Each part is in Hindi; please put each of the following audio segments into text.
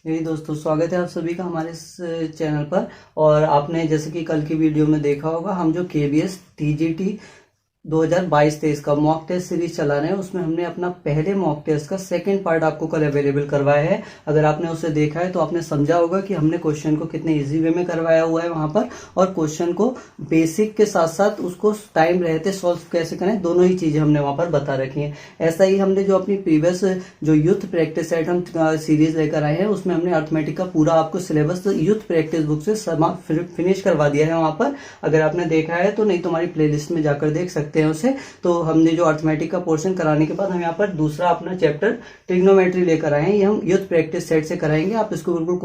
यही दोस्तों, स्वागत है आप सभी का हमारे इस चैनल पर। और आपने जैसे कि कल की वीडियो में देखा होगा, हम जो केबीएस टीजीटी 2022-23 का मॉक टेस्ट सीरीज चला रहे हैं, उसमें हमने अपना पहले मॉक टेस्ट का सेकंड पार्ट आपको कल अवेलेबल करवाया है। अगर आपने उसे देखा है तो आपने समझा होगा कि हमने क्वेश्चन को कितने इजी वे में करवाया हुआ है वहां पर, और क्वेश्चन को बेसिक के साथ साथ उसको टाइम रहते सॉल्व कैसे करें, दोनों ही चीजें हमने वहां पर बता रखी है। ऐसा ही हमने जो अपनी प्रीवियस जो यूथ प्रैक्टिस सेट हम सीरीज लेकर आए हैं, उसमें हमने अर्थमेटिक का पूरा आपको सिलेबस यूथ प्रैक्टिस बुक से फिनिश करवा दिया है वहां पर। अगर आपने देखा है तो, नहीं तो हमारी प्लेलिस्ट में जाकर देख सकते हैं उसे। तो हमने जो अर्थमेटिक का पोर्शन कराने के बाद हम यहाँ पर दूसरा अपना चैप्टर ट्रिग्नोमेट्री लेकर आए हैं। ये हम यूथ प्रैक्टिस सेट से कराएंगे। आप इसको बिल्कुल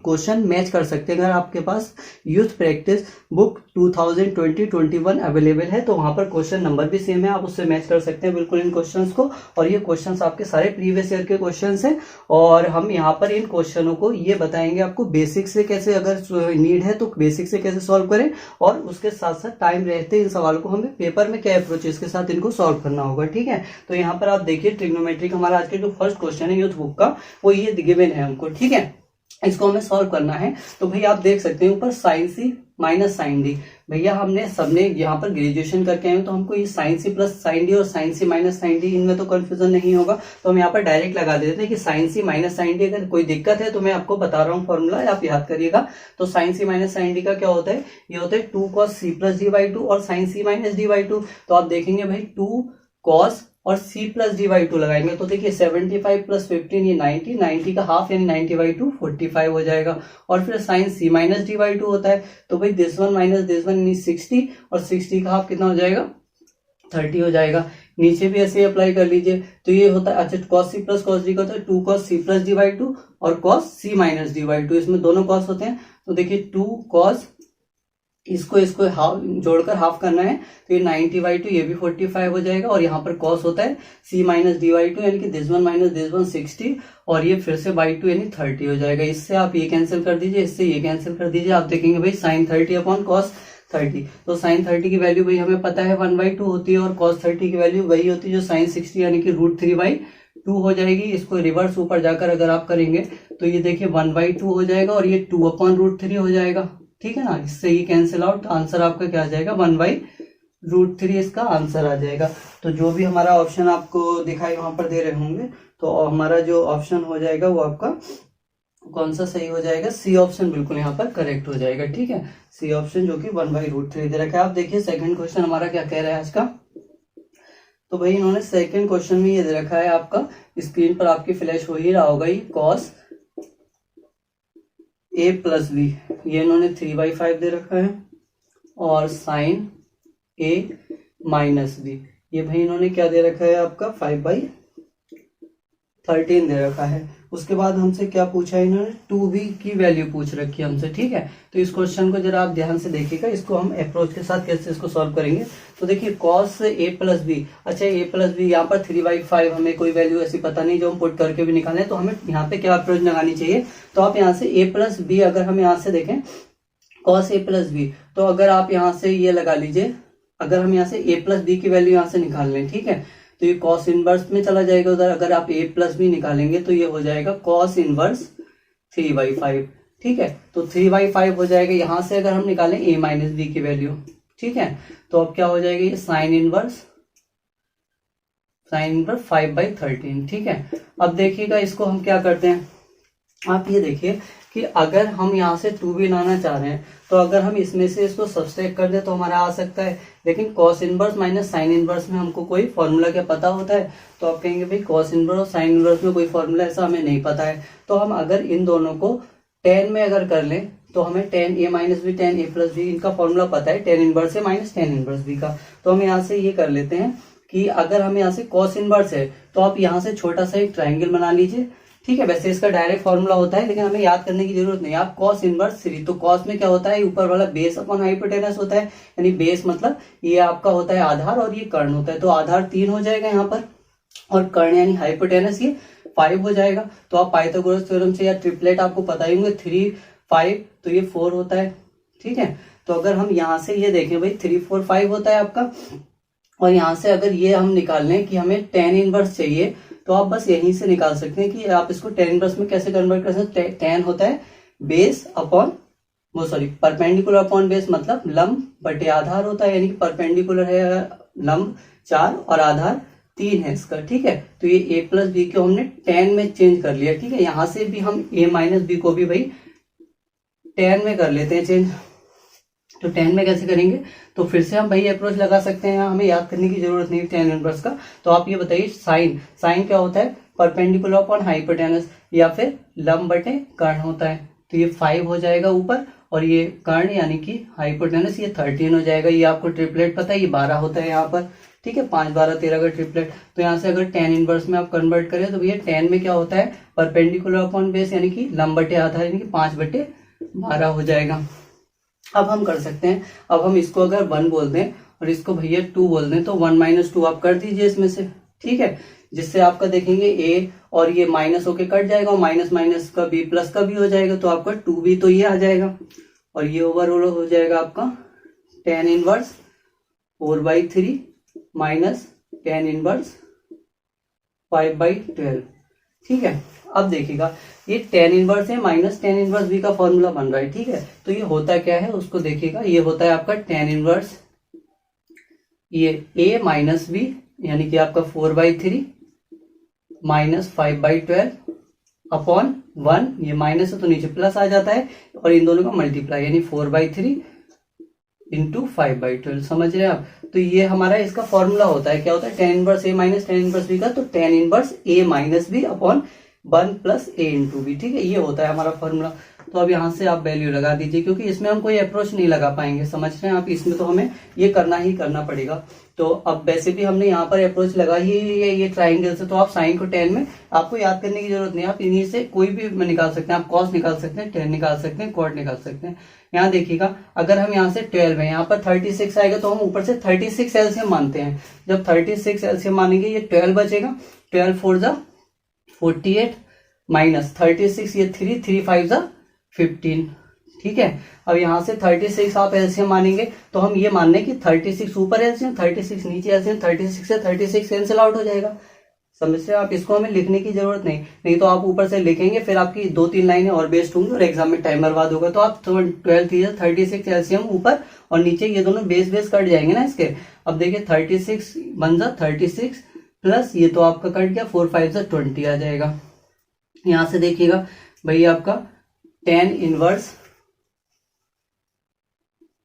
क्वेश्चन मैच कर सकते हैं। अगर आपके पास यूथ प्रैक्टिस बुक 2020-21 अवेलेबल है तो वहां पर क्वेश्चन नंबर भी सेम है, आप उससे मैच कर सकते हैं बिल्कुल इन क्वेश्चंस को। और ये क्वेश्चंस आपके सारे प्रीवियस ईयर के क्वेश्चंस हैं, और हम यहाँ पर इन क्वेश्चनों को ये बताएंगे आपको बेसिक से कैसे, अगर नीड है तो बेसिक से कैसे सॉल्व करें, और उसके साथ साथ टाइम रहते इन सवालों को हमें पेपर में क्या अप्रोचेस के साथ इनको सॉल्व करना होगा। ठीक है, तो यहाँ पर आप देखिए ट्रिग्नोमेट्री हमारा आज के जो फर्स्ट क्वेश्चन है यूथ बुक का, वो ये गिवन है हमको। ठीक है, इसको हमें सॉल्व करना है। तो भैया आप देख सकते हैं ऊपर sign c minus sine D. भैया हमने सबने यहाँ पर ग्रेजुएशन करके आए तो हमको ये sine c plus sine d और sine c minus sine d, इनमें तो कंफ्यूजन नहीं होगा। तो हम यहाँ पर डायरेक्ट लगा देते हैं कि sign c minus sine D. अगर कोई दिक्कत है तो मैं आपको बता रहा हूँ फॉर्मूला, आप याद करिएगा। तो sine c minus sine d का क्या होता है, ये होता है 2 cos c plus d by 2 और sine c minus d by 2। तो आप देखेंगे भाई 2 cos और c प्लस डी बाई 2 लगाएंगे तो देखिए 75 प्लस 15 ये 90 का हाफ यानी 90 बाई 2 45 हो जाएगा। और फिर sine c minus d by 2 होता है, तो भाई this one minus this one यानी 60, और 60 का हाफ कितना हो जाएगा 30 हो जाएगा। नीचे भी ऐसे अप्लाई कर लीजिए। तो ये होता है, अच्छा cos c plus cos d का होता है 2 cos c plus d by 2 और cos c minus d by 2, इसमें दोनों cos होते हैं। तो देखिए 2 cos, इसको हाफ जोड़कर हाफ करना है तो ये 90 बाई 2, ये भी 45 हो जाएगा। और यहाँ पर cos होता है c माइनस डी बाई 2 यानी कि this one minus this one 60, और ये फिर से बाई 2 यानी 30 हो जाएगा। इससे आप ये कैंसिल कर दीजिए, इससे ये कैंसिल कर दीजिए। आप देखेंगे भाई साइन 30 अपॉन cos 30, तो साइन 30 की वैल्यू भाई हमें पता है 1/2 होती है, और cos 30 की वैल्यू वही होती है जो साइन 60 यानी कि √3/2 हो जाएगी। इसको रिवर्स ऊपर जाकर अगर आप करेंगे तो ये देखिए 1/2 हो जाएगा, और ये 2/√3 हो जाएगा। ठीक है ना, इससे ये कैंसिल आउट, आंसर आपका क्या आ जाएगा 1/√3, इसका आंसर आ जाएगा। तो जो भी हमारा ऑप्शन आपको दिखाई वहां पर दे रहे होंगे, तो हमारा जो ऑप्शन हो जाएगा वो आपका कौन सा सही हो जाएगा, सी ऑप्शन बिल्कुल यहाँ पर करेक्ट हो जाएगा। ठीक है, सी ऑप्शन जो कि 1/√3 दे रखा है। आप देखिए सेकंड क्वेश्चन हमारा क्या कह रहा है आज का। तो भाई इन्होंने सेकंड क्वेश्चन में ये दे रखा है, आपका स्क्रीन पर आपकी फ्लैश हो ही रहा होगा, ये cos a प्लस बी, ये इन्होंने 3/5 दे रखा है, और साइन a माइनस बी, ये भाई इन्होंने क्या दे रखा है आपका 5/13 दे रखा है। उसके बाद हमसे क्या पूछा है इन्होंने, 2b की वैल्यू पूछ रखी है हमसे। ठीक है, तो इस क्वेश्चन को जरा आप ध्यान से देखिएगा, इसको हम अप्रोच के साथ कैसे इसको सॉल्व करेंगे। तो देखिए cos a प्लस बी, अच्छा a प्लस बी यहाँ पर 3/5, हमें कोई वैल्यू ऐसी पता नहीं जो हम पुट करके भी निकालें, तो हमें यहाँ पे क्या अप्रोच लगानी चाहिए। तो आप यहाँ से a प्लस बी, अगर हम यहाँ से देखें cos a प्लस बी, तो अगर आप यहाँ से ये लगा लीजिए, अगर हम यहाँ से a प्लस बी की वैल्यू यहाँ से निकाल लें, ठीक है, तो ये cos इनवर्स में चला जाएगा उधर। अगर आप a प्लस बी निकालेंगे तो ये हो जाएगा cos इनवर्स 3/5। ठीक है, तो 3/5 हो जाएगा। यहाँ से अगर हम निकालें a माइनस बी की वैल्यू, ठीक है, तो अब क्या हो जाएगा, ये साइन इनवर्स 5/13। ठीक है, अब देखिएगा इसको हम क्या करते हैं। आप ये देखिए कि अगर हम यहाँ से 2b लाना चाह रहे हैं, तो अगर हम इसमें से इसको सब्सट्रैक्ट कर दे तो हमारा आ सकता है, लेकिन cos inverse minus sine inverse में हमको कोई फॉर्मूला क्या पता होता है। तो आप कहेंगे भाई cos इनवर्स और साइन इनवर्स में कोई फॉर्मूला ऐसा हमें नहीं पता है। तो हम अगर इन दोनों को tan में अगर कर लें तो हमें tan a minus b tan a plus b, इनका फॉर्मूला पता है tan इनवर्स है माइनस tan इनवर्स बी का। तो हम यहाँ से ये कर लेते हैं कि अगर हम यहाँ से cos इनवर्स है तो आप यहाँ से छोटा सा एक ट्राइंगल बना लीजिए। ठीक है, वैसे इसका डायरेक्ट फॉर्मूला होता है, लेकिन हमें याद करने की जरूरत नहीं। आप cos इनवर्स 3, तो cos में क्या होता है, ऊपर वाला बेस अपॉन हाइपोटेनस होता है, यानी बेस मतलब ये आपका होता है आधार और ये कर्ण होता है। तो आधार 3 हो जाएगा यहाँ पर, और कर्ण यानी हाइपोटेनस ये 5 हो जाएगा। तो आप पाइथागोरस थ्योरम से या ट्रिपलेट आपको पता ही होंगे, 3 5 तो ये 4 होता है। ठीक है, तो अगर हम यहाँ से ये देखें भाई 3 4 5 होता है आपका, और यहाँ से अगर ये हम निकाल लें कि हमें tan इनवर्स चाहिए, तो आप बस यहीं से निकाल सकते हैं कि आप इसको tan इनवर्स में कैसे कन्वर्ट कर सकते हैं। tan होता है base upon perpendicular upon base, मतलब लंब बटे आधार होता है, यानी कि परपेंडिकुलर है लंब 4 और आधार 3 है इसका, ठीक है। तो ये a प्लस बी को हमने tan में चेंज कर लिया, ठीक है। यहां से भी हम a माइनस बी को भी भाई tan में कर लेते हैं चेंज। तो tan में कैसे करेंगे, तो फिर से हम भाई अप्रोच लगा सकते हैं, हमें याद करने की जरूरत नहीं tan इनवर्स का। तो आप ये बताइए साइन क्या होता है, परपेंडिकुलर अपॉन हाइपोटेनस, या फिर लंब बटे कर्ण होता है। तो ये 5 हो जाएगा ऊपर, और ये कर्ण यानी कि हाइपोटेनस ये 13 हो जाएगा। ये आपको ट्रिपलेट पता है, ये 12 होता है यहाँ पर, ठीक है। 5 12 13 का ट्रिपलेट। तो यहाँ से अगर tan इनवर्स में आप कन्वर्ट करें तो भैया tan में क्या होता है, परपेंडिकुलर अपॉन बेस यानी कि लंब बटे आधार, यानी कि 5/12 हो जाएगा। अब हम कर सकते हैं, अब हम इसको अगर 1 बोल दें और इसको भैया 2 बोल दें, तो 1 - 2 आप कर दीजिए इसमें से, ठीक है। जिससे आपका देखेंगे a और ये माइनस होके कट जाएगा, और माइनस माइनस का b प्लस का भी हो जाएगा, तो आपका 2b तो ये आ जाएगा, और ये ओवरऑल हो जाएगा आपका tan inverse 4/3 minus tan inverse 5/12, ठीक है। अब देखिएगा ये tan इनवर्स है माइनस tan इनवर्स b का फॉर्मूला बन रहा है, ठीक है। तो ये होता क्या है उसको देखिएगा, ये होता है आपका tan इनवर्स ये a माइनस b, यानी कि आपका 4/3 माइनस 5/12 अपॉन 1, ये माइनस है तो नीचे प्लस आ जाता है, और इन दोनों का मल्टीप्लाई, यानी 4/3 इंटू 5/12, समझ रहे हैं आप। तो ये हमारा इसका फॉर्मूला होता है, क्या होता है, tan inverse a minus tan inverse b का, तो tan inverse a minus b upon 1 plus a into b, ठीक है। ये होता है हमारा फॉर्मूला। तो अब यहाँ से आप वैल्यू लगा दीजिए, क्योंकि इसमें हम कोई अप्रोच नहीं लगा पाएंगे, समझ रहे हैं आप, इसमें तो हमें ये करना ही करना पड़ेगा। तो अब वैसे भी हमने यहाँ पर अप्रोच लगा ही है ये ट्राइंगल से, तो आप साइन को tan में आपको याद करने की जरूरत नहीं है, आप इन्हीं से कोई भी निकाल सकते हैं, आप cos निकाल सकते हैं, tan निकाल सकते हैं, cot निकाल सकते हैं। यहाँ देखिएगा, अगर हम यहाँ से 12 है, यहाँ पर 36 आएगा, तो हम ऊपर से 36 एलसीएम मानते हैं। जब 36 एलसीएम मानेंगे, ये 12 बचेगा, 12 4 जा 48 माइनस 36, ये 3 3 5 जा 15, ठीक है। अब यहाँ से 36 आप एलसीएम मानेंगे, तो हम ये मान लें कि 36 ऊपर एलसीएम 36 नीचे एलसीएम, 36 से 36 कैंसिल आउट हो जाएगा, समझ रहे हैं आप। इसको हमें लिखने की जरूरत नहीं तो आप ऊपर से लिखेंगे, फिर आपकी 2-3 लाइनें और बेस्ट होंगी और एग्जाम में टाइम बर्बाद होगा। तो आप 12 36 एलसीएम ऊपर और नीचे ये दोनों बेस कट जाएंगे ना इसके। अब देखिए 36 बन जा 36 प्लस ये तो आपका कट गया, 4 5 जा 20 आ जाएगा। यहां से देखिएगा भाई आपका tan इनवर्स,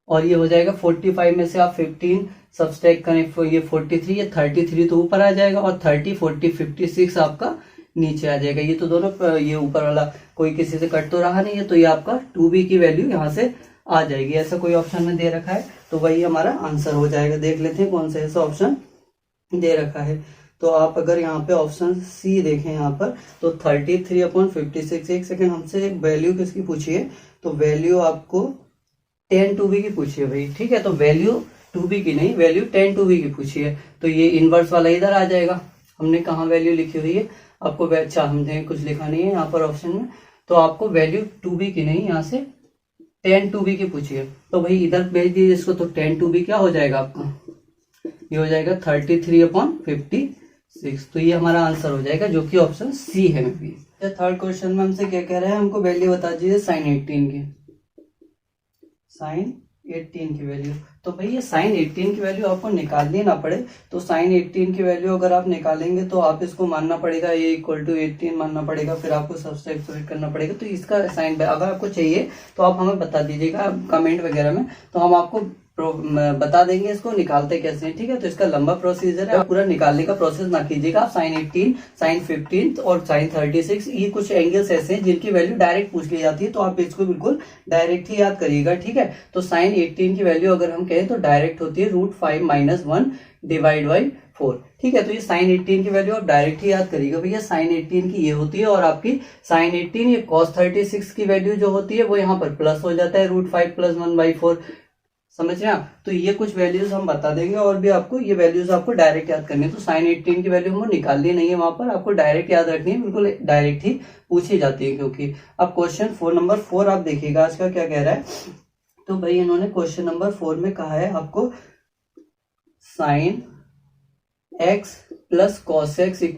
और ये हो जाएगा 45 में से आप 15 सब्सट्रैक्ट करें, ये 43, ये 33 तो ऊपर आ जाएगा, और 30 40 56 आपका नीचे आ जाएगा। ये तो दोनों ये ऊपर वाला कोई किसी से कट तो रहा नहीं है, तो ये आपका 2b की वैल्यू यहाँ से आ जाएगी। ऐसा कोई ऑप्शन में दे रखा है, तो वही हमारा आंसर हो जाएगा। देख लेते हैं कौन सा ऐसा ऑप्शन दे रखा है। तो आप अगर यहाँ पे ऑप्शन सी देखें यहाँ पर, तो 33/56, एक सेकेंड, हमसे वैल्यू किसकी पूछी है, तो वैल्यू आपको tan 2b की पूछी है भाई, ठीक है। तो वैल्यू 2b की नहीं, वैल्यू tan 2b की पूछी है, तो ये इनवर्स वाला इधर आ जाएगा। हमने कहाँ वैल्यू लिखी हुई है आपको, अच्छा हमने कुछ लिखा नहीं है यहाँ पर ऑप्शन में, तो आपको वैल्यू 2b की नहीं, यहाँ से tan 2b की पूछी है, तो भाई इधर भेज दीजिए इसको। तो tan 2b क्या हो जाएगा आपका, ये हो जाएगा 33/56, तो ये हमारा आंसर हो जाएगा, जो कि ऑप्शन सी है। थर्ड क्वेश्चन में हमसे क्या कह रहा है, हमको वैल्यू बता दीजिए sin 18 की, sin 18 की वैल्यू। तो भाई ये sin 18 की वैल्यू आपको निकालनी ना पड़े, तो sin 18 की वैल्यू अगर आप निकालेंगे तो आप इसको मानना पड़ेगा a = 18 मानना पड़ेगा, फिर आपको सब्सट्रैक्ट करना पड़ेगा। तो इसका साइन अगर आपको चाहिए तो आप हमें बता दीजिएगा कमेंट वगैरह में, तो हम आपको बता देंगे इसको निकालते कैसे हैं, ठीक है। तो इसका लंबा प्रोसीजर है, पूरा निकालने का प्रोसेस ना कीजिएगा। आप sin 18, sin 15 और sin 36, ये कुछ एंगल्स ऐसे हैं जिनकी वैल्यू डायरेक्ट पूछ ली जाती है, तो आप इसको बिल्कुल डायरेक्ट ही याद करिएगा, ठीक है। तो sin 18 की वैल्यू अगर हम कहें तो डायरेक्ट होती है √5 - 1 / 4, ठीक है। तो ये sin 18 की वैल्यू आप डायरेक्ट ही याद करिएगा भैया, sin 18 की ये होती है, और आपकी sin 18 ये cos 36 की वैल्यू जो होती है वो यहाँ पर प्लस हो जाता है, √5 + 1/4, समझ रहे हैं आप। तो ये कुछ वैल्यूज हम बता देंगे, और भी आपको ये वैल्यूज आपको डायरेक्ट याद करनी है। तो sin 18 की वैल्यू हमको निकालनी नहीं है, वहां पर आपको डायरेक्ट याद रखनी है, बिल्कुल डायरेक्ट ही पूछी जाती है। क्योंकि अब क्वेश्चन नंबर 4 आप देखिएगा आज का क्या कह रहा है। तो भाई इन्होंने क्वेश्चन नंबर 4 में कहा है आपको sin x + cos x =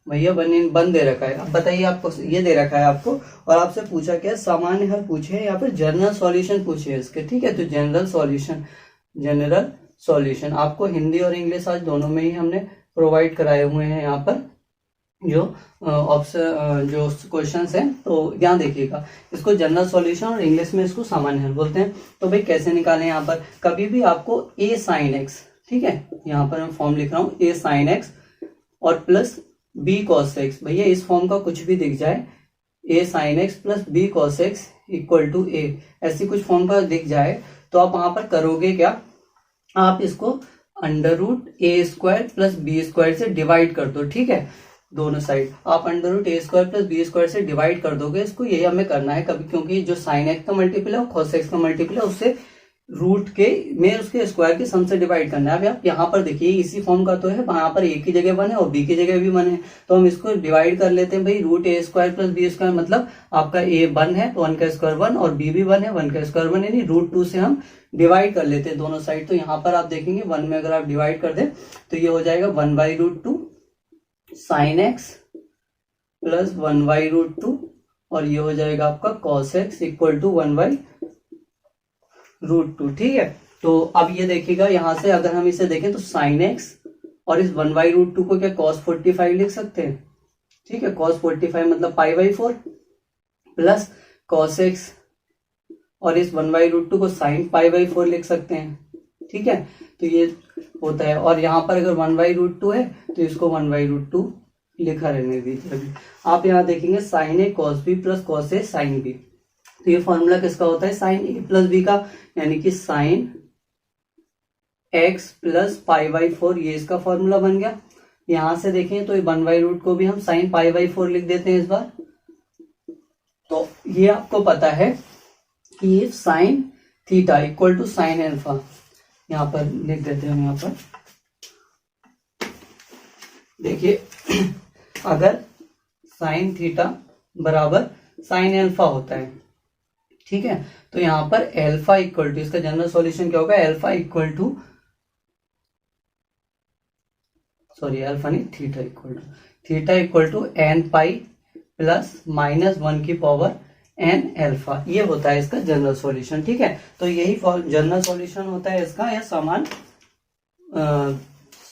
भैया वन दे रखा है। अब बताइए आपको, ये दे रखा है आपको और आपसे पूछा क्या, सामान्य हल पूछे हैं, यहाँ पर जनरल सॉल्यूशन पूछे हैं इसके, ठीक है। तो जनरल सॉल्यूशन आपको हिंदी और इंग्लिश आज दोनों में ही हमने प्रोवाइड कराए हुए हैं यहाँ पर जो ऑप्शन जो क्वेश्चंस हैं। तो यहाँ देखिएगा, इसको जनरल सॉल्यूशन और इंग्लिश में इसको सामान्य हल बोलते हैं। तो भाई कैसे निकालें, यहाँ पर कभी भी आपको a sin x, ठीक है, यहाँ पर मैं फॉर्म लिख रहा हूँ a sin x और प्लस b cos x, भैया इस फॉर्म का कुछ भी दिख जाए, a sin x plus b cos x equal to a, ऐसी कुछ फॉर्म का दिख जाए तो आप वहां पर करोगे क्या, आप इसको अंडर रूट ए स्क्वायर प्लस बी स्क्वायर से डिवाइड कर दो, ठीक है। दोनों साइड आप अंडर रूट ए स्क्वायर प्लस बी स्क्वायर से डिवाइड कर दोगे, इसको यही हमें करना है कभी, क्योंकि जो साइन एक्स का मल्टीपल है और कॉस एक्स का मल्टीपल है, उससे रूट के में उसके स्क्वायर के सम से डिवाइड करना है। अभी आप यहाँ पर देखिए इसी फॉर्म का तो है, वहां पर ए की जगह वन है और बी की जगह भी वन है, तो हम इसको डिवाइड कर लेते हैं भाई, रूट ए स्क्वायर प्लस बी स्क्वायर मतलब आपका ए वन है तो वन का स्क्वायर वन और बी भी वन है, वन का स्क्वायर वन, यानी रूट टू से हम डिवाइड कर लेते हैं दोनों साइड। तो यहाँ पर आप देखेंगे वन में अगर आप डिवाइड कर दें तो ये हो जाएगा one by root two sine x plus one by root two और ये हो जाएगा आपका cos x equal to one by root two, ठीक है। तो अब ये देखिएगा यहाँ से अगर हम इसे देखें तो साइन एक्स और इस वन बाई रूट टू को क्या कॉस 45 लिख सकते हैं, ठीक है। कॉस 45 मतलब पाई बाई 4 प्लस कॉस एक्स और इस वन बाई रूट टू को साइन पाई बाई 4 लिख सकते हैं, ठीक है। तो ये होता है और यहाँ पर अगर वन बाई रूट टू है तो इसको वन बाई रूट टू लिखा रहने दीजिए। अभी आप यहाँ देखेंगे sign A cos B plus cos A sine B, तो ये फॉर्मूला किसका होता है, साइन ए प्लस बी का, यानी कि sign x plus pi by 4, ये इसका फॉर्मूला बन गया। यहां से देखें तो वन बाई रूट को भी हम साइन पाई बाई 4 लिख देते हैं इस बार। तो ये आपको पता है कि sine theta equal to sine alpha, यहां पर लिख देते हैं हम। यहां पर देखिए अगर साइन थीटा बराबर साइन एल्फा होता है, ठीक है, तो यहां पर एल्फा इक्वल टू, इसका जनरल सॉल्यूशन क्या होगा, alpha equal to, sorry alpha नहीं, theta equal to n pi plus minus one की पावर एन एल्फा, ये होता है इसका जनरल सॉल्यूशन, ठीक है। तो यही जनरल सॉल्यूशन होता है इसका, या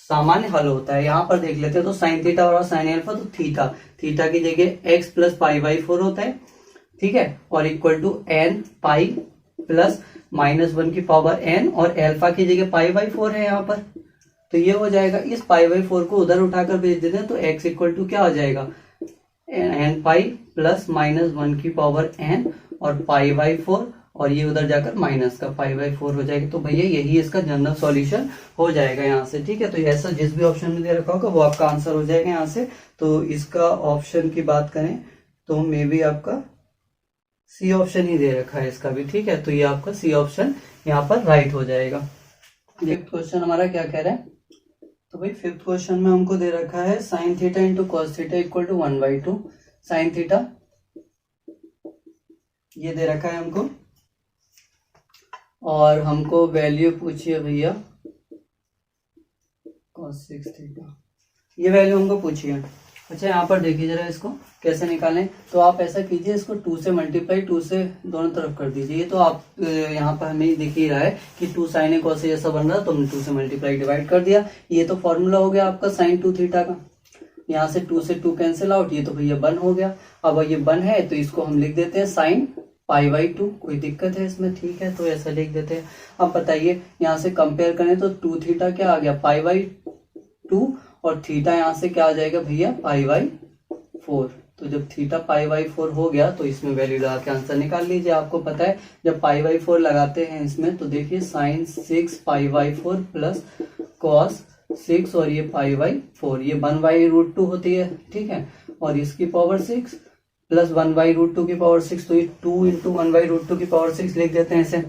सामान्य हल होता है। यहाँ पर देख लेते हैं तो साइन थीटा और साइन एल्फा, तो थीटा की जगह एक्स प्लस पाई बाई 4 होता है, ठीक है, और equal to n pi plus minus one की पावर एन और एल्फा की जगह पाई बाई 4 है यहाँ पर, तो ये हो जाएगा। इस पाई बाई 4 को उधर उठाकर भेज देते हैं तो एक्स इक्वल टू क्या हो जाएगा, n pi plus minus one की पावर एन और पाई बाई 4 और ये उधर जाकर माइनस का पाई बाई 4 हो जाएगा। तो भैया यही इसका जनरल सॉल्यूशन हो जाएगा यहाँ से, ठीक है। तो ऐसा जिस भी ऑप्शन में दे रखा होगा वो आपका आंसर हो जाएगा यहाँ से। तो इसका ऑप्शन की बात करें तो मे बी आपका सी ऑप्शन ही दे रखा है इसका भी, ठीक है। तो ये आपका सी ऑप्शन यहाँ पर राइट हो जाएगा। फिफ्थ क्वेश्चन हमारा क्या कह रहा है, तो भाई फिफ्थ क्वेश्चन में हमको दे रखा है sine theta into cos theta equal to 1/2 sine theta, ये दे रखा है हमको, और हमको वैल्यू पूछिए भैया cos 6 थीटा, ये वैल्यू हमको पूछिए। अच्छा यहाँ पर देखिए जरा इसको कैसे निकालें, तो आप ऐसा कीजिए, इसको 2 से मल्टीप्लाई 2 से दोनों तरफ कर दीजिए। ये तो आप यहाँ पर हमें दिख ही रहा है कि 2 साइन ए कॉस ऐसा बन रहा है, तो हमने 2 से मल्टीप्लाई डिवाइड कर दिया। ये तो फॉर्मूला हो गया आपका साइन 2 थीटा का। यहाँ से 2 से 2 कैंसिल आउट, ये तो भैया 1 हो गया। अब ये 1 है तो इसको हम लिख देते हैं साइन पाई बाई 2, कोई दिक्कत है इसमें, ठीक है, तो ऐसा लिख देते हैं। अब बताइए यहाँ से कंपेयर करें तो 2 थीटा क्या आ गया, पाई बाई 2, और थीटा यहाँ से क्या आ जाएगा भैया, पाई बाई 4। तो जब थीटा पाई बाई 4 हो गया तो इसमें वैल्यू लगा के आंसर निकाल लीजिए। आपको पता है जब पाई बाई 4 लगाते हैं इसमें तो देखिए sine 6 pi by 4 plus cos 6 और ये पाई बाई 4, ये 1/√2 होती है, ठीक है, और इसकी पावर 6 प्लस 1/√2 की पावर 6, तो ये 2 इंटू 1/√2 की पावर 6 लिख देते हैं इसे।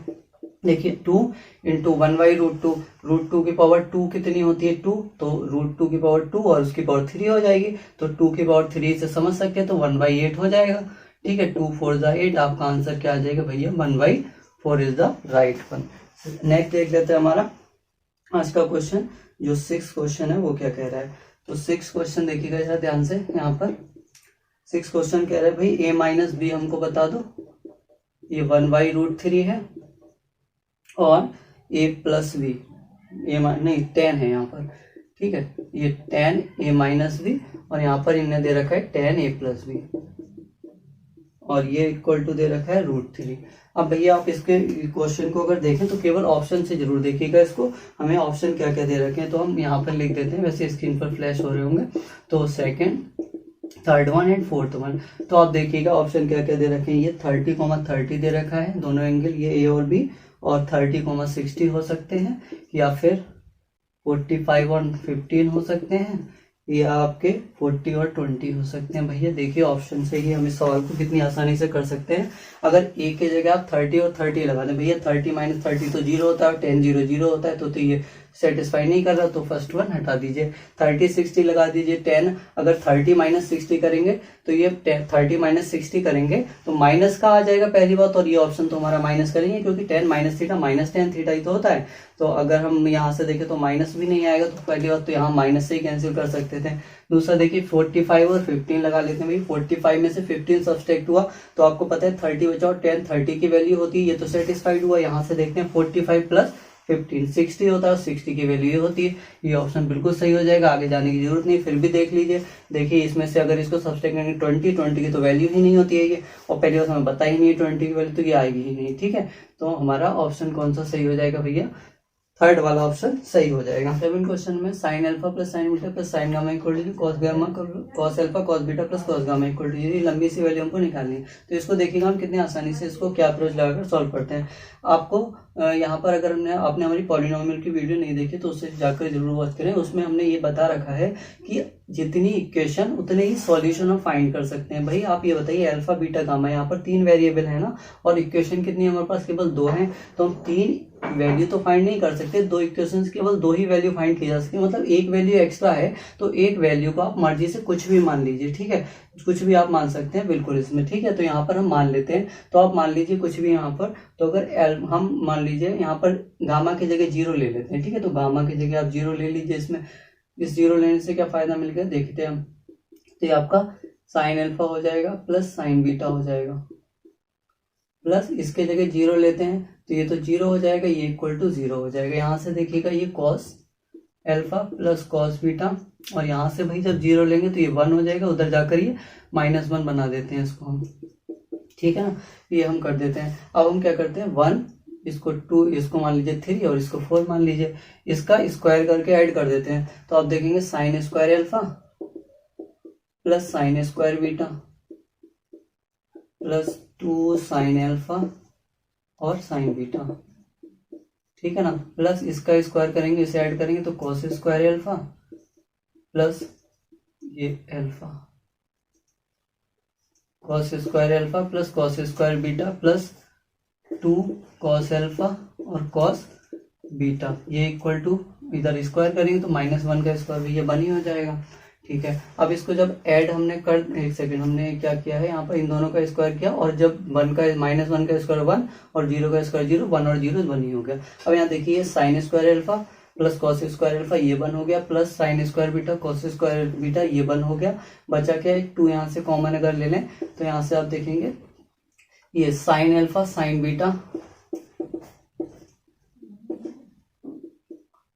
देखिए 2 इंटू 1/√2, √2 की पावर 2 कितनी होती है, 2, तो √2 की पावर 2 और उसकी पावर 3 हो जाएगी, तो 2 की पावर 3 से समझ सकते हैं, तो 1/8 हो जाएगा, ठीक है। 2 4 जा 8, आपका आंसर क्या आ जाएगा भैया, 1/4 is the right one. Next देख लेते हैं हमारा आज का क्वेश्चन, जो 6th क्वेश्चन है वो क्या कह रहा है। तो 6 क्वेश्चन देखिएगा जरा ध्यान से। यहाँ पर 6 क्वेश्चन कह रहे हैं भाई a माइनस बी हमको बता दो, ये 1/√3 है, और a प्लस बी, नहीं 10 है यहाँ पर, ठीक है, ये 10 a माइनस बी, और यहाँ पर इन्हें दे रखा है 10 a प्लस बी, और ये इक्वल टू दे रखा है √3। अब भैया आप इसके क्वेश्चन को अगर देखें तो केवल ऑप्शन से जरूर देखिएगा इसको, हमें ऑप्शन क्या क्या दे रखे हैं तो हम यहाँ पर लिख देते हैं, वैसे स्क्रीन पर फ्लैश हो रहे होंगे। तो second, third one and fourth one. तो आप देखिएगा ऑप्शन क्या क्या दे रखे हैं, ये 30,30 दे रखा है दोनों एंगल, ये ए और बी, और 30,60 हो सकते हैं, या फिर 45 और 15 हो सकते हैं, या आपके 40 और 20 हो सकते हैं। भैया देखिए ऑप्शन से ही हम इस सवाल को कितनी आसानी से कर सकते हैं। अगर ए के जगह आप 30 और 30 लगा दें, भैया 30 माइनस 30 तो 0 होता है, 10 0 0 होता है, तो ये सेटिस्फाई नहीं कर रहा, तो फर्स्ट वन हटा दीजिए। 30 60 लगा दीजिए 10, अगर 30 माइनस 60 करेंगे तो ये 30 माइनस 60 करेंगे तो माइनस का आ जाएगा पहली बात, और ये ऑप्शन तो हमारा माइनस करेंगे क्योंकि 10 माइनस थीटा माइनस 10 थीटा ही तो होता है। तो अगर हम यहाँ से देखें तो माइनस भी नहीं आएगा, तो पहली बात तो यहाँ माइनस से ही कैंसिल कर सकते थे। दूसरा देखिए 45 और 15 लगा लेते हैं भाई, 45 में से 15 सब्सट्रैक्ट हुआ तो आपको पता है 30 बचा और 10 30 की वैल्यू होती है, ये तो सेटिस्फाइड हुआ। यहाँ से देखते हैं 45 प्लस 15 60 होता है, 60 की वैल्यू ये होती है, ये ऑप्शन बिल्कुल सही हो जाएगा, आगे जाने की जरूरत नहीं। फिर भी देख लीजिए, देखिए इसमें से अगर इसको सब्सट्रैक्ट करेंगे 20 की तो वैल्यू ही नहीं होती है ये, और पहली बात हमें पता ही नहीं है 20 की वैल्यू, तो ये आएगी ही नहीं, ठीक है। तो हमारा ऑप्शन कौन सा सही हो जाएगा भैया, थर्ड वाला ऑप्शन सही हो जाएगा। 7 क्वेश्चन में sine alpha plus sine beta plus sine gamma equal to cos gamma cos alpha cos beta plus cos gamma equal to, ये लंबी सी वैल्यू हमको निकालनी है। तो इसको देखिएगा हम कितने आसानी से इसको क्या अप्रोच लगाकर सॉल्व करते हैं। आपको यहाँ पर अगर आपने हमारी पॉलिनोमियल की वीडियो नहीं देखी तो उससे जाकर जरूर वॉच करें, उसमें हमने ये बता रखा है कि जितनी इक्वेशन उतने ही सॉल्यूशन हम फाइंड कर सकते हैं। भाई आप ये बताइए अल्फा बीटा गामा, यहाँ पर 3 वेरिएबल है ना, और इक्वेशन कितनी है हमारे पास, केवल 2 है, तो हम 3 वैल्यू तो फाइंड नहीं कर सकते, 2 इक्वेशंस केवल 2 ही वैल्यू फाइंड की जा सकती है, मतलब एक वैल्यू एक्स्ट्रा है, तो एक वैल्यू को आप मर्जी से कुछ भी मान लीजिए, ठीक है, कुछ भी आप मान सकते हैं बिल्कुल इसमें, ठीक है। तो यहाँ पर हम मान लेते हैं, तो आप मान लीजिए कुछ भी यहाँ पर, तो अगर हम मान लीजिए यहाँ पर गामा की जगह 0 ले लेते हैं, ठीक है, तो गामा की जगह आप 0 ले लीजिए, इसमें इस 0 लेने से क्या फायदा मिल गया देखते हैं हम, तो ये आपका साइन अल्फा हो जाएगा प्लस साइन बीटा हो जाएगा, प्लस इसके जगह 0 लेते हैं तो ये तो 0 हो जाएगा, ये इक्वल टू 0 हो जाएगा। यहाँ से देखिएगा ये cos alpha plus cos beta, और यहाँ से भाई जब 0 लेंगे तो ये 1 हो जाएगा, उधर जाकर ये -1 बना देते हैं इसको हम, ठीक है ना, ये हम कर देते हैं। अब हम क्या करते हैं 1 इसको 2 इसको मान लीजिए 3 और इसको 4 मान लीजिए, इसका स्क्वायर करके ऐड कर देते हैं, तो आप देखेंगे sine square alpha plus sine square beta plus 2 sine alpha और साइन बीटा, ठीक है ना, प्लस इसका स्क्वायर करेंगे, इसे ऐड करेंगे तो कॉस स्क्वायर अल्फा प्लस ये alpha, cos square alpha plus cos square beta plus 2 cos alpha और कॉस बीटा, ये इक्वल टू इधर स्क्वायर करेंगे तो -1 का स्क्वायर भी ये 1 ही हो जाएगा, ठीक है। अब इसको जब ऐड हमने कर, एक सेकेंड, हमने क्या किया है यहाँ पर इन दोनों का स्क्वायर किया, और जब 1 का -1 का स्क्वायर 1 और 0 का स्क्वायर 0, 1 और 0 1 ही हो गया। अब यहाँ देखिए sine square alpha plus cos square alpha ये 1 हो गया, plus sine square beta cos square beta ये 1 हो गया, बचा क्या है 2, यहाँ से कॉमन अगर ले लें तो यहाँ से आप देखेंगे ये sine alpha sign beta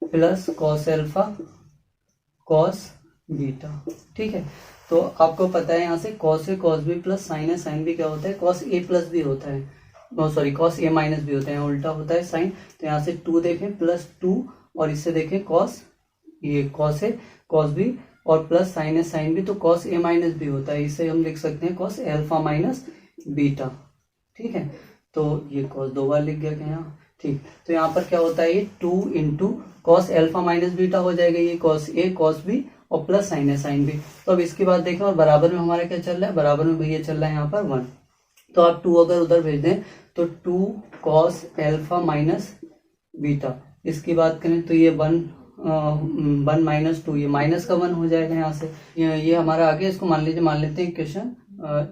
plus cos alpha cos beta, ठीक है। तो आपको पता है यहाँ से cos A cos B plus sign A sine B क्या होता है, कॉस ए प्लस बी होता है, sorry cos A minus B होता है, उल्टा होता है साइन। तो यहाँ से 2 देखें प्लस 2 और इससे देखें कॉस, ये कॉस ए कॉस बी और प्लस साइन ए साइन बी, तो कॉस ए माइनस बी होता है, इसे हम लिख सकते हैं कॉस अल्फा माइनस बीटा, ठीक है। तो ये कॉस 2 बार लिख गया क्या यहाँ, ठीक। तो यहाँ पर क्या होता है ये 2 into cos alpha minus beta हो जाएगा, ये कॉस ए कॉस बी और प्लस साइन ए साइन बी। तो अब इसके बाद देखें, और बराबर में हमारा क्या चल रहा है, बराबर में भैया चल रहा है यहाँ पर 1, तो आप 2 अगर उधर भेज दें तो 2 कॉस अल्फा माइनस बीटा, इसकी बात करें तो ये 1 -2, ये माइनस का 1 हो जाएगा यहाँ से, ये हमारा आगे, इसको मान लेते हैं इक्वेशन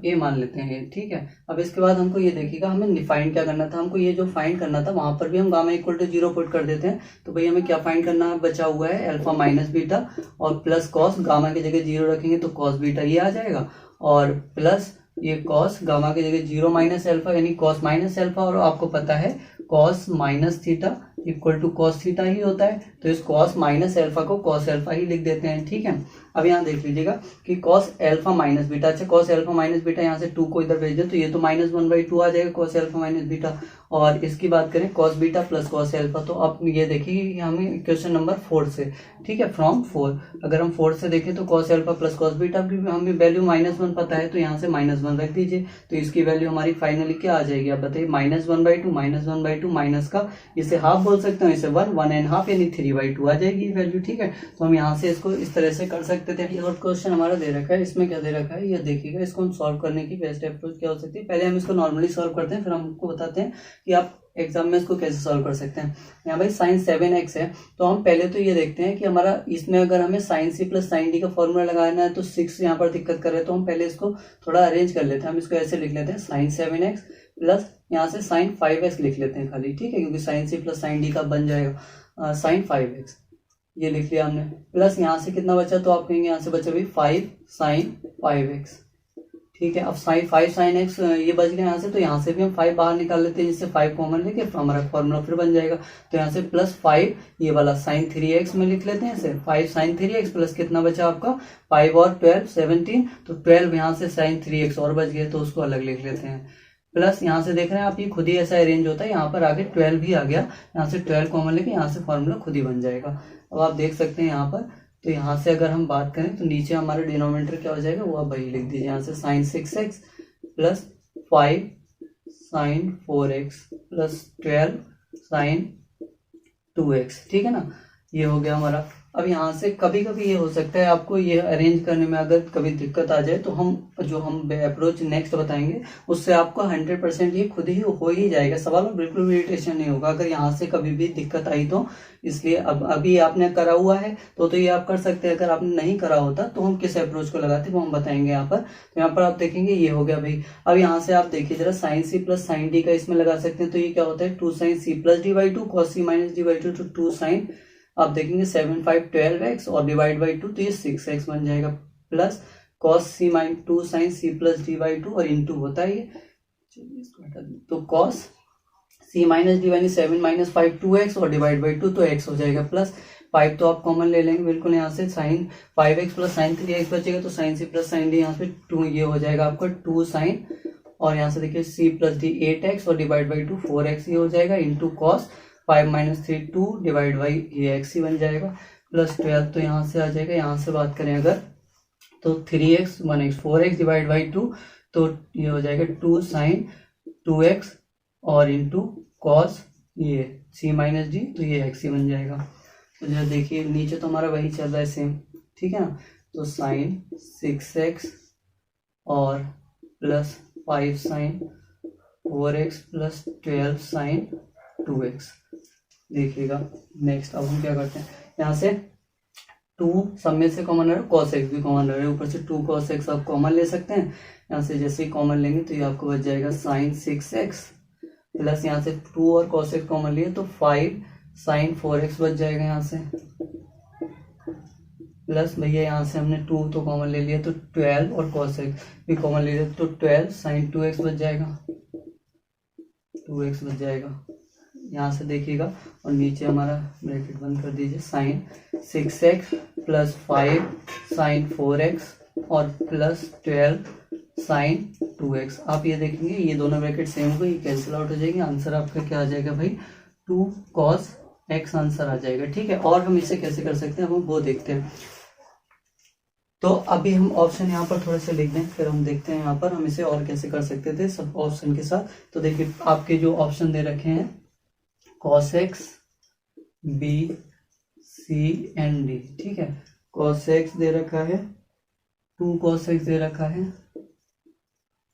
ए मान लेते हैं, ठीक है। अब इसके बाद हमको ये देखिएगा, हमें फाइंड क्या करना था, हमको ये जो फाइंड करना था वहां पर भी हम गामा इक्वल टू 0 पुट कर देते हैं। तो भाई हमें क्या फाइंड करना बचा हुआ है, अल्फा माइनस बीटा और प्लस कॉस, गामा की जगह 0 रखेंगे तो कॉस बीटा ये आ जाएगा, और प्लस ये कॉस गामा की जगह 0 माइनस अल्फा यानी कॉस माइनस अल्फा, और आपको पता है cos minus theta equal to cos theta ही होता है, तो इस कॉस माइनस अल्फा को कॉस अल्फा ही लिख देते हैं, ठीक है। अब यहाँ देख लीजिएगा कि कॉस अल्फा माइनस बीटा, अच्छा कॉस अल्फा माइनस बीटा यहाँ से 2 को इधर भेज दे तो ये तो -1/2 आ जाएगा कॉस अल्फा माइनस बीटा। और इसकी बात करें cos beta plus cos alpha, तो अब ये देखिए हमें क्वेश्चन नंबर 4 से, ठीक है, फ्रॉम 4 अगर हम 4 से देखें तो cos alpha plus cos beta की हमें वैल्यू -1 पता है, तो यहाँ से -1 रख दीजिए, तो इसकी वैल्यू हमारी फाइनली क्या आ जाएगी आप बताइए, -1/2 माइनस का इसे हाफ बोल सकते हैं, इसे 1.5 यानी 3/2 आ जाएगी वैल्यू, ठीक है। तो हम यहाँ से इसको इस तरह से कर सकते थे। और क्वेश्चन हमारा दे रखा है, इसमें क्या दे रखा है ये देखिएगा, इसको हम सॉल्व करने की बेस्ट अप्रोच क्या हो सकती है, पहले हम इसको नॉर्मली सॉल्व करते हैं, फिर हम आपको बताते हैं कि आप एग्जाम में इसको कैसे सॉल्व कर सकते हैं। यहाँ भाई साइन 7x है, तो हम पहले तो ये देखते हैं कि हमारा इसमें अगर हमें sine c plus sine d का फॉर्मूला लगाना है तो 6 यहाँ पर दिक्कत कर रहे हैं, तो हम पहले इसको थोड़ा अरेंज कर लेते हैं। हम इसको ऐसे लिख लेते हैं साइन 7x प्लस यहाँ से साइन 5x लिख लेते हैं खाली, ठीक है, क्योंकि sine c plus sine d का बन जाएगा साइन 5x, ये लिख लिया हमने। प्लस यहाँ से कितना बचा, तो आप कहेंगे यहाँ से बचा भाई 5 साइन 5x, ठीक है। अब साइन 5 साइन x ये बच गया यहाँ से, तो यहाँ से भी हम 5 बाहर निकाल लेते हैं, जिससे 5 कॉमन लेके हमारा फॉर्मूला फिर बन जाएगा। तो यहाँ से प्लस 5 ये वाला साइन 3x में लिख लेते हैं इसे, 5 साइन 3x प्लस कितना बचा आपका 5 और 12 17, तो 12 यहाँ से साइन 3x और बच गए, तो उसको अलग लिख लेते हैं। प्लस यहाँ से देख रहे हैं आप ये खुद ही ऐसा अरेंज होता है, यहाँ पर आगे 12 भी आ गया, यहाँ से 12 कॉमन लेके यहाँ से फॉर्मूला खुद ही बन जाएगा। अब आप देख सकते हैं यहाँ पर, तो यहाँ से अगर हम बात करें तो नीचे हमारा डिनोमिनेटर क्या हो जाएगा वो आप वही लिख दीजिए, यहाँ से sine 6x plus 5 sine 4x plus 12 sine 2x, ठीक है ना, ये हो गया हमारा। अब यहाँ से कभी कभी ये हो सकता है आपको ये अरेंज करने में अगर कभी दिक्कत आ जाए, तो हम जो हम अप्रोच नेक्स्ट बताएंगे उससे आपको 100% ये खुद ही हो ही जाएगा, सवाल में बिल्कुल भी इरिटेशन नहीं होगा अगर यहाँ से कभी भी दिक्कत आई तो। इसलिए अब अभी आपने करा हुआ है तो ये आप कर सकते हैं, अगर आपने नहीं करा होता तो हम किस अप्रोच को लगाते वो हम बताएंगे यहाँ पर। तो यहाँ पर आप देखेंगे ये हो गया भाई। अब यहाँ से आप देखिए जरा sine c plus sine d का इसमें लगा सकते हैं, तो ये क्या होता है 2 sine c plus d by 2 cos c minus d by 2, तो 2 साइन आप देखेंगे 7 5 12x और डिवाइड बाई 2 तो ये 6x बन जाएगा, plus cos c minus 2 sine c plus d by 2 और इंटू होता है ये, तो कॉस सी माइनस डी यानी 7 माइनस 5 2x और डिवाइड बाई 2 तो x हो जाएगा, प्लस 5 तो आप कॉमन ले लेंगे बिल्कुल, यहाँ से sign 5x plus sign 3x बचेगा, तो sine c plus sine d यहाँ पे 2 ये हो जाएगा आपका 2 साइन, और यहाँ से देखिए सी प्लस डी 8x और डिवाइड बाई 2 4x ये हो जाएगा, into cos 5 minus 3 2 divide by ये x ही बन जाएगा, प्लस 12 तो यहाँ से आ जाएगा। यहाँ से बात करें अगर तो 3x 1x 4x divide by 2 तो ये हो जाएगा 2 साइन 2x और इंटू कॉस ये c माइनस डी तो ये x ही बन जाएगा। तो जरा देखिए नीचे तो हमारा वही चल रहा है सेम, ठीक है ना, तो साइन 6x और plus 5 sine 4x plus 12 sine 2x। देखिएगा नेक्स्ट अब हम क्या करते हैं, यहाँ से 2 सब में से कॉमन है, cos x भी कॉमन रह रहा है, ऊपर से 2 cos x आप कॉमन ले सकते हैं। यहाँ से जैसे ही कॉमन लेंगे तो ये आपको बच जाएगा साइन 6x प्लस यहाँ से 2 और cos x कॉमन लिए तो 5 साइन 4x बच जाएगा यहाँ से, प्लस भैया यहाँ से हमने 2 तो कॉमन ले लिया तो 12 और cos x भी कॉमन ले लिया तो 12 साइन 2x बच जाएगा, 2x बच जाएगा। यहाँ से देखिएगा और नीचे हमारा ब्रैकेट बंद कर दीजिए, sign 6x plus 5 sine 4x और प्लस 12 साइन 2x। आप ये देखेंगे ये दोनों ब्रैकेट सेम हो गए, ये कैंसिल आउट हो जाएंगे, आंसर आपका क्या आ जाएगा भाई 2 cos x आंसर आ जाएगा, ठीक है। और हम इसे कैसे कर सकते हैं हम वो देखते हैं। तो अभी हम ऑप्शन यहाँ पर थोड़े से लिख दें, फिर हम देखते हैं यहाँ पर हम इसे और कैसे कर सकते थे सब ऑप्शन के साथ। तो देखिए आपके जो ऑप्शन दे रखे हैं cos x b c and d, ठीक है, cos x दे रखा है 2 cos x दे रखा है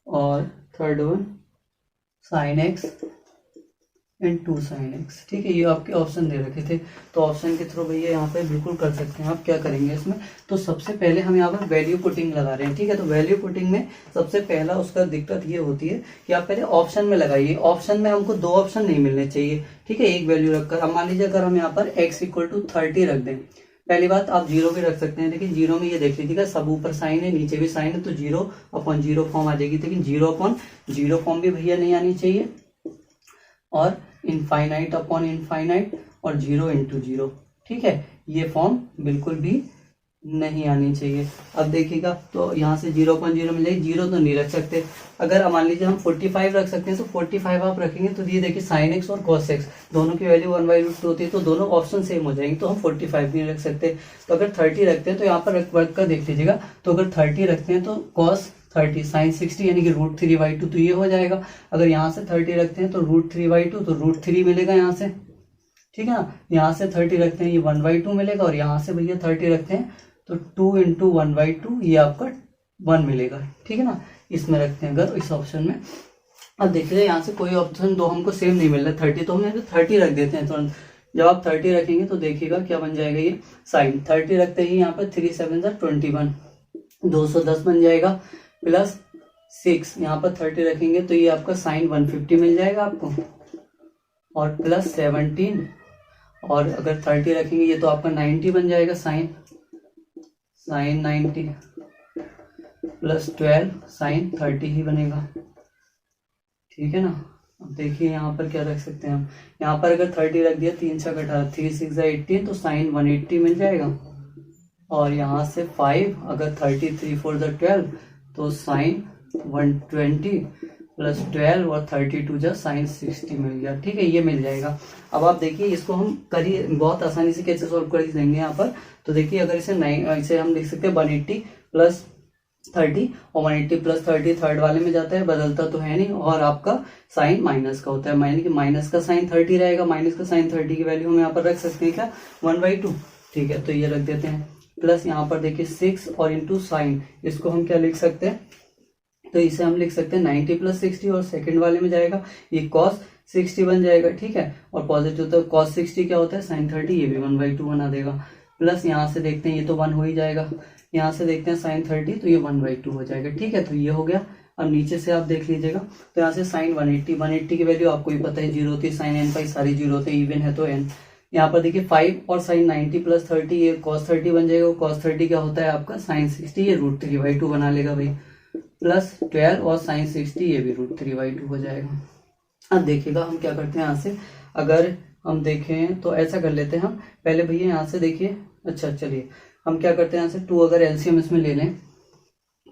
और third one sin x and 2 sin x। ठीक है, ये आपके ऑप्शन दे रखे थे, तो ऑप्शन के थ्रू भैया यहाँ पे बिल्कुल कर सकते हैं। आप क्या करेंगे इसमें, तो सबसे पहले हम यहाँ पर वैल्यू पुटिंग लगा रहे हैं। ठीक है, तो वैल्यू पुटिंग में सबसे पहला उसका दिक्कत ये होती है कि आप पहले ऑप्शन में लगाइए। ऑप्शन में हमको 2 ऑप्शन नहीं मिलने चाहिए। ठीक है, एक वैल्यू रखकर, अब मान लीजिए अगर हम यहाँ पर x = 30 रख दें, पहली बात आप 0 भी रख सकते हैं, लेकिन 0 में ये देख लीजिएगा सब ऊपर साइन है नीचे भी साइन है, तो 0/0 फॉर्म आ जाएगी। लेकिन 0/0 फॉर्म भी भैया नहीं आनी चाहिए, और इनफाइनाइट/इनफाइनाइट और 0 × 0। ठीक है, ये फॉर्म बिल्कुल भी नहीं आनी चाहिए। अब देखिएगा, तो यहाँ से 0/0 मिल जाएगी, 0 तो नहीं रख सकते। अगर मान लीजिए हम 45 रख सकते हैं, तो 45 आप रखेंगे तो ये देखिए sin x और cos x दोनों की वैल्यू 1/√2 होती है, तो दोनों ऑप्शन सेम हो जाएंगे, तो हम 45 नहीं रख सकते। तो अगर 30 रखते हैं, तो यहाँ पर वर्क कर देख लीजिएगा, तो अगर 30 रखते हैं तो cos 30 sin 60 यानी कि √3/2, तो ये हो जाएगा। अगर यहाँ से 30 रखते हैं तो √3/2, तो √3 मिलेगा यहाँ से। ठीक है ना, यहाँ से 30 रखते हैं, ये 1/2 मिलेगा, और यहाँ से भैया 30 रखते हैं तो 2 × 1/2, ये आपका 1 मिलेगा। ठीक है ना, इसमें रखते हैं अगर इस ऑप्शन में। अब देखिए यहाँ से कोई ऑप्शन 2 हमको सेम नहीं मिल रहा 30, तो हम यहाँ पे 30 रख देते हैं तुरंत। जब आप 30 रखेंगे तो देखिएगा क्या बन जाएगा, ये साइन 30 रखते ही यहाँ पर 3 7 21 210 बन जाएगा, प्लस 6 यहाँ पर 30 रखेंगे तो ये आपका साइन 150 मिल जाएगा आपको, और प्लस 17, और अगर 30 रखेंगे ये तो आपका 90 बन जाएगा, साइन 90 प्लस 12 साइन 30 ही बनेगा। ठीक है ना, अब देखिए यहाँ पर क्या रख सकते हैं हम, यहाँ पर अगर 30 रख दिया, 3 × 6 = 18, 3 × 6 = 18, तो साइन 180 मिल जाएगा। और यहाँ से 5, अगर 30 3 4 = 12, तो साइन 120 प्लस 12 और 32 साइन 60 मिल गया। ठीक है, ये मिल जाएगा। अब आप देखिए इसको हम करिए बहुत आसानी से कैसे सॉल्व कर देंगे यहाँ पर। तो देखिए अगर इसे हम लिख सकते हैं 180 + 30, और 180 + 30 थर्ड वाले में जाता है, बदलता तो है नहीं, और आपका साइन माइनस का होता है, यानी कि माइनस का साइन 30 रहेगा। माइनस का साइन 30 की वैल्यू हम यहाँ पर रख सकते हैं क्या, 1/2। ठीक है, तो ये रख देते हैं, प्लस यहाँ पर देखिए 6 और इंटू साइन, इसको हम क्या लिख सकते हैं, तो इसे हम लिख सकते हैं 90 + 60, और सेकंड वाले में जाएगा ये cos 60 बन जाएगा। ठीक है, और पॉजिटिव तो cos 60 क्या होता है, sin 30, ये भी 1/2 बना देगा। प्लस यहाँ से देखते हैं ये तो 1 हो ही जाएगा, यहाँ से देखते हैं sin 30, तो ये 1/2 हो जाएगा। ठीक है, तो ये हो गया। अब नीचे से आप देख लीजिएगा, तो यहाँ से sin 180 की वैल्यू आपको ही पता है 0 होती है, sin n सारी 0 होते हैं, इवन है तो n। यहाँ पर देखिए 5 और sin 90 + 30, ये cos 30 बन जाएगा, cos 30 क्या होता है आपका sin 60, ये √3/2 बना लेगा भाई, प्लस 12 और sin 60, ये भी √3/2 हो जाएगा। अब देखिएगा हम क्या करते हैं, यहाँ से अगर हम देखें तो ऐसा कर लेते हैं हम पहले भैया, यहाँ से देखिए, अच्छा चलिए हम क्या करते हैं, यहाँ से 2 अगर एलसीएम इसमें ले लें,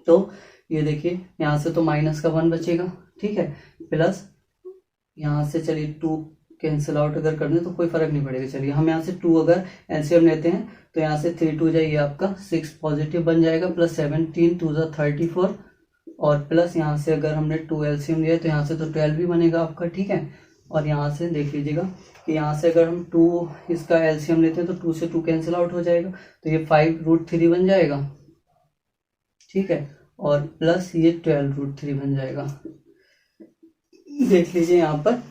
तो ये देखिए यहाँ से तो माइनस का 1 बचेगा। ठीक है, प्लस यहाँ से चलिए 2 कैंसिल आउट अगर कर दें तो कोई फर्क नहीं पड़ेगा। चलिए हम यहाँ से 2 अगर एलसीएम लेते हैं, तो यहाँ से 3 2 जाइए, आपका 6 पॉजिटिव बन जाएगा, प्लस 17 2 34, और प्लस यहाँ से अगर हमने 2 एलसीएम लिया तो यहाँ से तो 12 भी बनेगा आपका। ठीक है, और यहाँ से देख लीजिएगा कि यहाँ से अगर हम 2 इसका एलसीएम लेते हैं तो 2 से 2 कैंसिल आउट हो जाएगा, तो ये 5√3 बन जाएगा। ठीक है, और प्लस ये 12√3 बन जाएगा। देख लीजिए यहाँ पर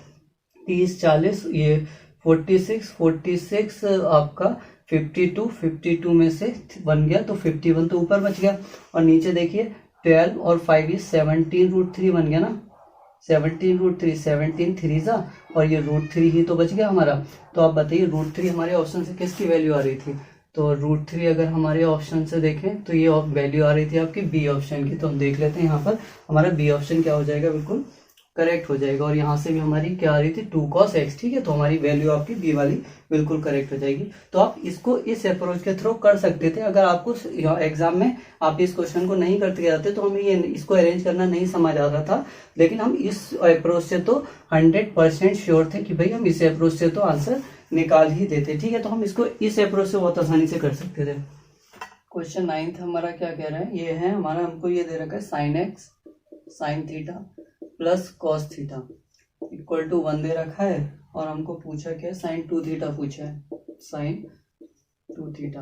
30 40, ये 46 आपका 52 में से 1 गया, तो 51 तो ऊपर बच गया, और नीचे देखिए 12 और 5 ये 17√3 बन गया ना, 17√3, 17 3 सा, और ये √3 ही तो बच गया हमारा। तो आप बताइए √3 हमारे ऑप्शन से किसकी वैल्यू आ रही थी, तो √3 अगर हमारे ऑप्शन से देखें तो ये वैल्यू आ रही थी आपकी बी ऑप्शन की। तो हम देख लेते हैं यहाँ पर हमारा बी ऑप्शन क्या हो जाएगा, बिल्कुल करेक्ट हो जाएगा। और यहाँ से भी हमारी क्या आ रही थी 2 cos x। ठीक है, तो हमारी वैल्यू आपकी बी वाली बिल्कुल करेक्ट हो जाएगी। तो आप इसको इस अप्रोच के थ्रू कर सकते थे। अगर आपको एग्जाम में आप इस क्वेश्चन को नहीं करते जाते तो हमें ये इसको अरेंज करना नहीं समझ आ रहा था, लेकिन हम इस अप्रोच से तो 100% श्योर थे कि भाई हम इस अप्रोच से तो आंसर निकाल ही देते। ठीक है, तो हम इसको इस अप्रोच से बहुत आसानी से कर सकते थे। क्वेश्चन 9 हमारा क्या कह रहा है, ये है हमारा, हमको ये दे रखा है sin x sin theta plus cos theta equal to 1 दे रखा है, और हमको पूछा क्या है, sin 2 थीटा पूछा है, sin 2 थीटा।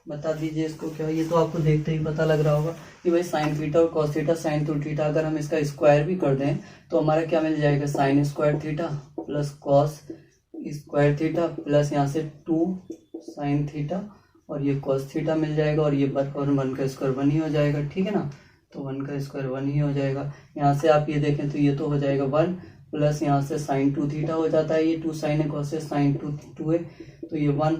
बता दीजिए इसको क्या है, ये तो आपको देखते ही पता लग रहा होगा कि भाई sin थीटा और cos थीटा sin 2 थीटा, अगर हम इसका स्क्वायर भी कर दें तो हमारा क्या मिल जाएगा, sin² theta plus cos square theta plus यहाँ से 2 साइन थीटा और ये कॉस थीटा मिल जाएगा और ये और 1 का स्क्वायर 1 ही हो जाएगा, ठीक है ना। तो 1 का स्क्वायर 1 ही हो जाएगा। यहाँ से आप ये देखें तो ये तो हो जाएगा 1 प्लस यहाँ से साइन 2 थीटा हो जाता है, ये 2 साइन है, कॉस है, साइन 2 है, तो ये 1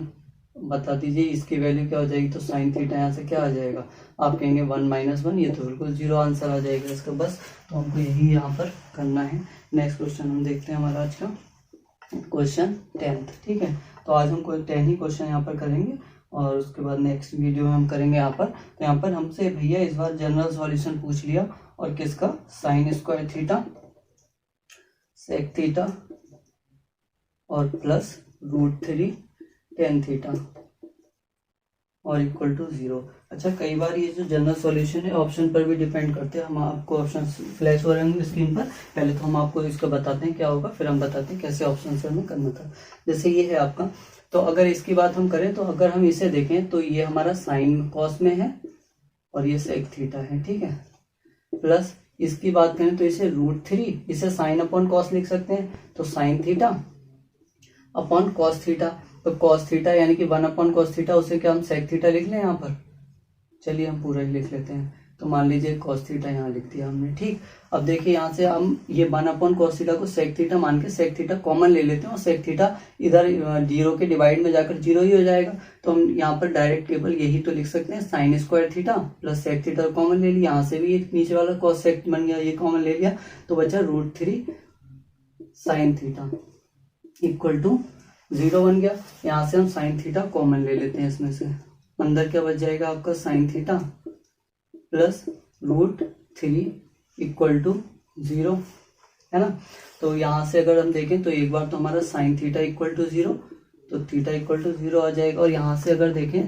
बता दीजिए इसकी वैल्यू क्या हो जाएगी। तो साइन थीटा यहाँ से क्या आ जाएगा, आप कहेंगे 1 - 1, ये तो बिल्कुल 0 आंसर आ जाएगा इसका। बस तो हमको यही यहाँ पर करना है। नेक्स्ट क्वेश्चन हम देखते हैं हमारा आज का क्वेश्चन 10th, ठीक है। तो आज हम कोई 10 ही क्वेश्चन यहाँ पर करेंगे और उसके बाद नेक्स्ट वीडियो में हम करेंगे यहाँ पर। तो यहाँ पर हमसे भैया इस बार जनरल सॉल्यूशन पूछ लिया और किसका, sine square theta sec theta और प्लस √3 tan थीटा और इक्वल टू 0। अच्छा, कई बार ये जो जनरल सॉल्यूशन है ऑप्शन पर भी डिपेंड करते हैं। हम आपको ऑप्शन फ्लैश हो रहे होंगे स्क्रीन पर, पहले तो हम आपको इसका बताते हैं क्या होगा, फिर हम बताते हैं कैसे ऑप्शन से हमें करना था। जैसे ये है आपका, तो अगर इसकी बात हम करें तो अगर हम इसे देखें तो ये हमारा साइन कॉस में है और ये सेक थीटा है, ठीक है। प्लस इसकी बात करें तो इसे √3, इसे साइन अपॉन कॉस लिख सकते हैं, तो sine theta upon cos theta, तो कॉस थीटा यानी कि 1 अपॉन कॉस थीटा, उसे क्या हम सेक थीटा लिख लें यहाँ पर। चलिए हम पूरा ही लिख लेते हैं। तो मान लीजिए कॉस थीटा यहाँ लिख दिया हमने, ठीक। अब देखिए यहाँ से हम ये 1 अपॉन कॉस थीटा को सेक थीटा मान के सेक थीटा कॉमन ले लेते हैं और सेक थीटा इधर 0 के डिवाइड में जाकर 0 ही हो जाएगा। तो हम यहाँ पर डायरेक्ट केवल यही तो लिख सकते हैं, sine square theta plus sec theta common ले लिया, यहाँ से भी ये नीचे वाला कॉस सेक बन गया, ये कॉमन ले लिया, तो बचा √3 साइन थीटा इक्वल टू 0 बन गया। यहाँ से हम साइन थीटा कॉमन ले लेते हैं, इसमें से अंदर क्या बच जाएगा आपका, sine theta plus √3 equal to 0, है ना। तो यहाँ से अगर हम देखें तो एक बार तो हमारा साइन थीटा इक्वल टू 0, तो थीटा इक्वल टू 0 आ जाएगा। और यहाँ से अगर देखें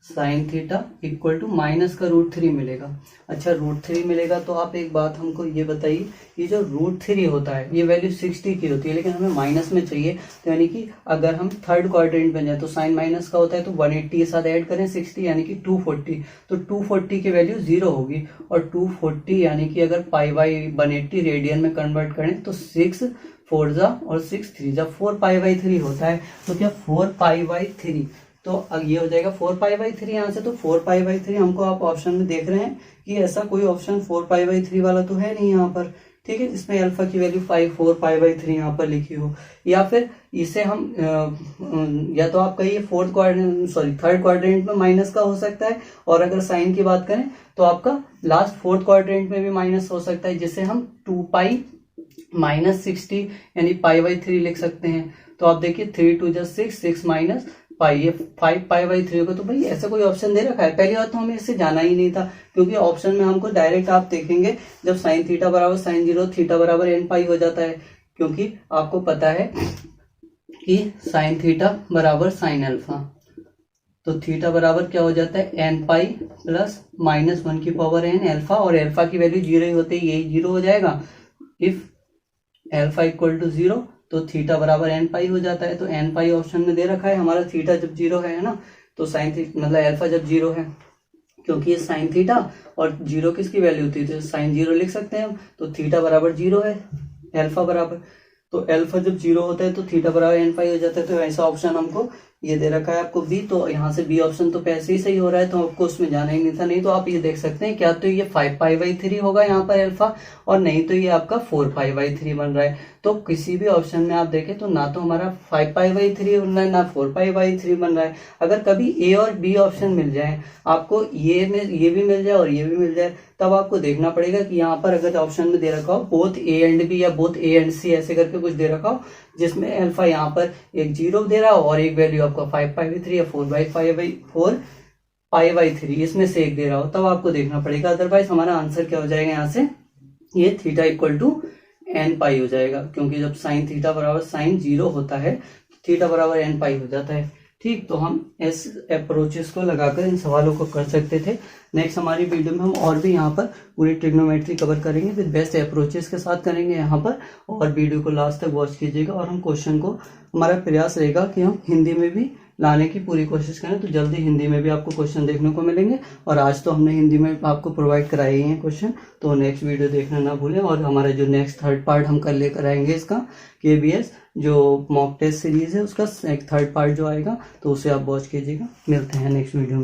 sine theta equal to minus का √3 मिलेगा। अच्छा, √3 मिलेगा तो आप एक बात हमको ये बताइए, ये जो √3 होता है ये वैल्यू 60 की होती है, लेकिन हमें माइनस में चाहिए। तो यानी कि अगर हम थर्ड क्वाड्रेंट में जाए तो साइन माइनस का होता है, तो 180 के साथ ऐड करें 60 यानी कि 240, तो 240 की वैल्यू 0 होगी। और 240 यानी कि अगर π/180 रेडियन में कन्वर्ट करें तो 6 4 जा और 6 3 जा 4π/3 होता है। तो क्या 4π/3, तो अब ये हो जाएगा 4π/3 यहाँ से। तो 4π/3 हमको आप ऑप्शन में देख रहे हैं कि ऐसा कोई ऑप्शन 4π/3 वाला तो है नहीं यहाँ पर, ठीक है, जिसमें अल्फा की वैल्यू 4π/3 यहाँ पर लिखी हो। या फिर इसे हम या तो आप कहिए थर्ड क्वाड्रेंट में माइनस का हो सकता है, और अगर साइन की बात करें तो आपका लास्ट फोर्थ क्वाड्रेंट में भी माइनस हो सकता है, जिसे हम 2π - 60 यानी π/3 लिख सकते हैं। तो आप देखिए 3 2 जा 6, 6 माइनस पाई, ये 5π/3 होगा। तो भाई ऐसा कोई ऑप्शन दे रखा है, पहली बात तो हमें इससे जाना ही नहीं था, क्योंकि ऑप्शन में हमको डायरेक्ट आप देखेंगे जब साइन थीटा बराबर साइन 0 थीटा बराबर nπ हो जाता है, क्योंकि आपको पता है कि साइन थीटा बराबर साइन अल्फा, तो थीटा बराबर क्या हो जाता है nπ प्लस -1 की पावर n अल्फा, और अल्फा की वैल्यू 0 ही होती है, यही 0 हो जाएगा। इफ अल्फा इक्वल टू 0 तो थीटा बराबर nπ हो जाता है। तो nπ ऑप्शन में दे रखा है हमारा, थीटा जब 0 है ना, तो साइन थीटा मतलब अल्फा जब 0 है, क्योंकि ये साइन थीटा और 0 किसकी वैल्यू होती है, तो साइन 0 लिख सकते हैं हम। तो थीटा बराबर 0 है, अल्फा बराबर, तो अल्फा जब 0 होता है तो थीटा बराबर nπ हो जाता है। तो ऐसा ऑप्शन हमको ये दे रखा है आपको बी, तो यहाँ से बी ऑप्शन तो पैसे ही सही हो रहा है, तो आपको उसमें जाना ही नहीं था। नहीं तो आप ये देख सकते हैं क्या तो ये 5π/3 होगा यहाँ पर अल्फा, और नहीं तो ये आपका 4π/3 बन रहा है। तो किसी भी ऑप्शन में आप देखें तो ना तो हमारा 5π/3 बन रहा है, ना 4π/3 बन रहा है। अगर कभी ए और बी ऑप्शन मिल जाए आपको, ये भी मिल जाए और ये भी मिल जाए, तब आपको देखना पड़ेगा कि यहाँ पर अगर ऑप्शन में दे रखा हो बोथ ए एंड बी या बोथ ए एंड सी ऐसे करके कुछ दे रखा हो, जिसमें अल्फा यहाँ पर एक 0 दे रहा हो और एक वैल्यू आपका 5π/3 या 4π/3 इसमें से एक दे रहा हो, तब आपको देखना पड़ेगा। अदरवाइज हमारा आंसर क्या हो जाएगा यहाँ से, ये थीटा इक्वल टू nπ हो जाएगा, क्योंकि जब साइन थीटा बराबर साइन 0 होता है थीटा बराबर nπ हो जाता है। ठीक, तो हम इस अप्रोचेस को लगाकर इन सवालों को कर सकते थे। नेक्स्ट हमारी वीडियो में हम और भी यहाँ पर पूरी ट्रिग्नोमेट्री कवर करेंगे, विद बेस्ट अप्रोचेस के साथ करेंगे यहाँ पर, और वीडियो को लास्ट तक वॉच कीजिएगा। और हम क्वेश्चन को, हमारा प्रयास रहेगा कि हम हिंदी में भी लाने की पूरी कोशिश करें तो जल्दी हिंदी में भी आपको क्वेश्चन देखने को मिलेंगे। और आज तो हमने हिंदी में आपको प्रोवाइड कराए ही हैं क्वेश्चन, तो नेक्स्ट वीडियो देखना ना भूलें। और हमारा जो नेक्स्ट थर्ड पार्ट हम कल लेकर आएंगे इसका KBS जो मॉक टेस्ट सीरीज है उसका एक थर्ड पार्ट जो आएगा, तो उसे आप वॉच कीजिएगा। मिलते हैं नेक्स्ट वीडियो में।